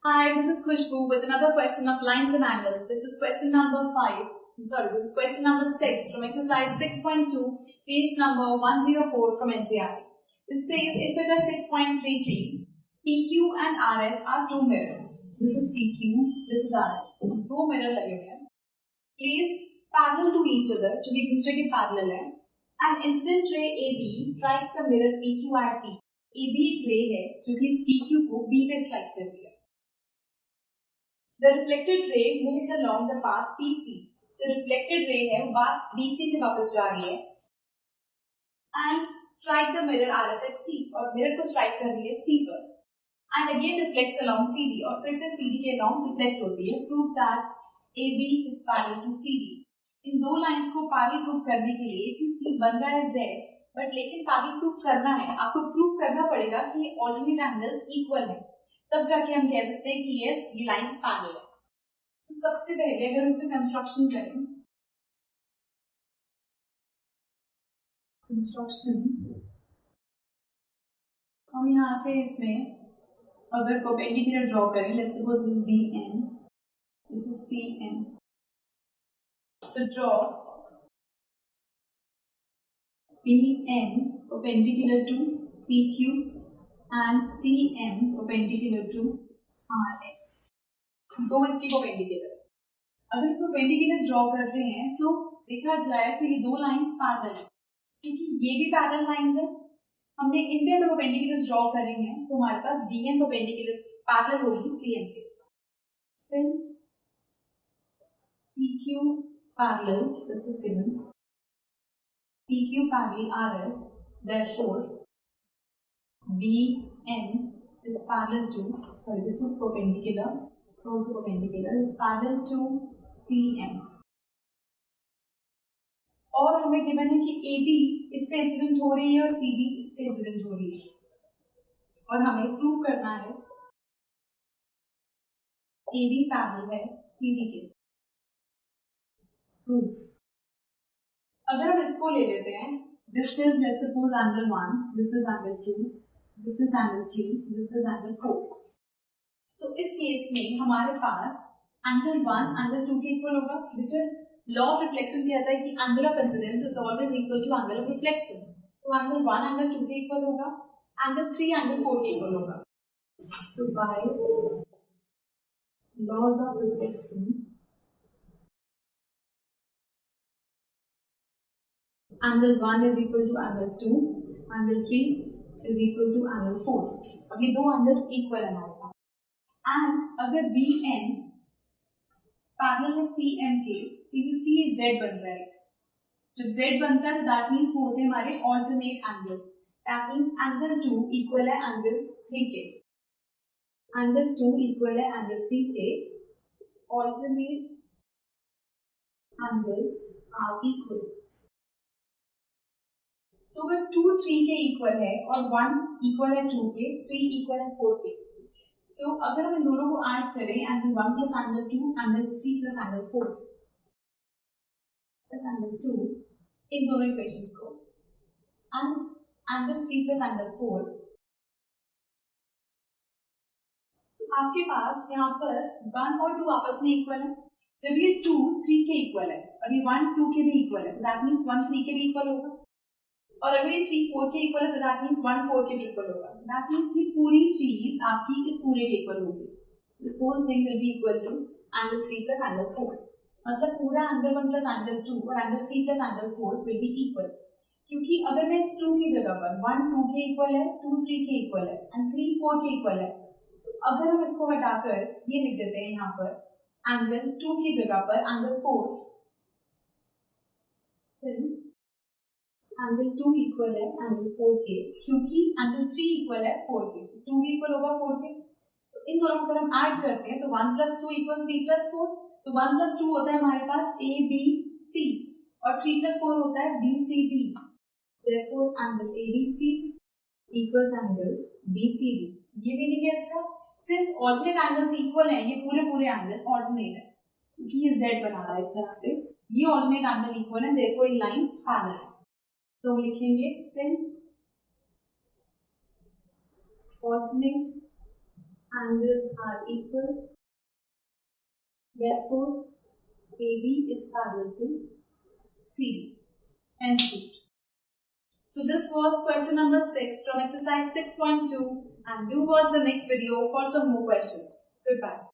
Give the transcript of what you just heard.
Hi, this is Khushbu with another question of lines and angles. This is question number 5. This is question number 6 from exercise 6.2, page number 104 from NCERT. This says in figure 6.33, PQ and RS are two mirrors. This is PQ, this is RS. दो mirror लगे हुए हैं, placed parallel to each other, जो एक दूसरे के parallel है. An incident ray AB strikes the mirror PQ at P. AB एक ray है जो कि इस PQ को B पे strike कर रही है. The reflected ray moves along the path BC. जो reflected ray है वो बात BC से वापस जा रही है and strike the mirror RS at C और mirror को strike कर रही है C पर and again reflects along CD और फिर से CD के along reflect होती है. Prove that AB is parallel to CD. इन दो लाइंस को parallel prove करने के लिए if you see बन रहा है Z बट लेकिन parallel prove करना है, आपको prove करना पड़ेगा कि alternate angles equal है, तब जाके हम कह सकते हैं कि यस ये लाइंस पैरेलल है. तो सबसे पहले अगर इसमें कंस्ट्रक्शन करें, हम यहाँ से इसमें अगर परपेंडिकुलर ड्रॉ करें, let's suppose this BN, this is CN. So draw BN perpendicular to PQ and CM perpendicular to RS. दो इसके परपेंडिकुलर. अगर इसको परपेंडिकुलर ड्रॉ करते हैं तो देखा जाए तो ये दो लाइंस पैरेलल है, क्योंकि ये भी पैरेलल लाइंस है. हमने इन पे परपेंडिकुलर ड्रॉ करेंगे तो हमारे पास BN परपेंडिकुलर पैरेलल होगी CM के. Since PQ parallel, this is given, PQ parallel RS, therefore BN is parallel to, this is perpendicular, also perpendicular, is parallel to CM. और हमें गिवन है कि AB इस पे इंसिडेंट हो रही है और CD इस पे इंसिडेंट हो रही है और हमें प्रूव करना है AB पैरेलल है CD के. प्रूफ. अगर हम इसको ले लेते हैं, this is let's suppose angle 1, this is angle 2, this is angle 3, this is angle 4. सो इस केस में हमारे पास एंगल 1 एंगल 2 के इक्वल होगा, बिकॉज़ लॉ ऑफ रिफ्लेक्शन कहता है कि angle of incidence is always equal to angle of reflection. तो angle 1 angle 2 के इक्वल होगा, एंगल 3 एंगल 4 के इक्वल होगा. So by laws of reflection angle 1 is equal to angle 2, angle 3 is equal to angle 4. अब ये दो angles equal है हमारे पास. And अगर BN पैरेलल है CM के, so you see Z बन रहा है. जब Z बनता है that means वो होते हैं हमारे alternate angles. That means angle 2 equal है angle 3 के. Angle 2 equal है angle 3 के. Alternate angles are equal. सो अगर 2 3 के इक्वल है और 1 इक्वल है 2 के, 3 इक्वल है 4 के, सो अगर हम इन दोनों को ऐड करें, angle 1 plus angle 2, angle 3 plus angle 4 plus angle 2, इन दोनों इक्वेशंस को, एंड एंगल 3 प्लस एंगल 4, सो आपके पास यहाँ पर 1 और 2 आपस में इक्वल है. जब ये 2 3 के इक्वल है और ये 1 2 के भी इक्वल है, दैट मीन्स 1 3 के भी इक्वल होगा. और अगर ये 3 4 के इक्वल है तो दैट मींस 1 4 के भी इक्वल होगा. दैट मींस ये पूरी चीज आपकी इस पूरे के इक्वल होगी. This whole thing will be equal to angle 3 plus angle 4. मतलब पूरा एंगल 1 प्लस एंगल 2 और angle 3 plus angle 4 will be equal. क्योंकि अगर मैं इस 2 की जगह पर 1 2 के इक्वल है, 2 3 के इक्वल है एंड 3 4 के इक्वल है, तो अगर हम इसको हटाकर ये लिख देते हैं यहाँ पर एंगल 2 की जगह पर एंगल 4, सिंस एंगल 2 इक्वल है एंगल 4 के, क्योंकि एंगल 3 इक्वल है 4 के, 2 भी इक्वल होगा 4 के. तो इन दोनों को हम ऐड करते हैं तो 1 प्लस 2 इक्वल 3 प्लस 4. तो 1 प्लस 2 होता है हमारे पास ABC और 3 प्लस 4 होता है BCD. therefore angle ABC equals angle BCD. ये मीनिंग है इसका. सिंस ऑल्टरनेट एंगल्स इक्वल हैं, ये पूरे पूरे एंगल ऑल्टरनेट है क्योंकि ये Z बना रहा है इस तरह से, ये ऑल्टरनेट एंगल इक्वल है, therefore ये लाइंस पैरेलल है. तो लिखेंगे since alternate angles are equal. Therefore, AB is parallel to CD. End shoot. So this was question number 6 from exercise 6.2, and do watch the next video for some more questions. Goodbye.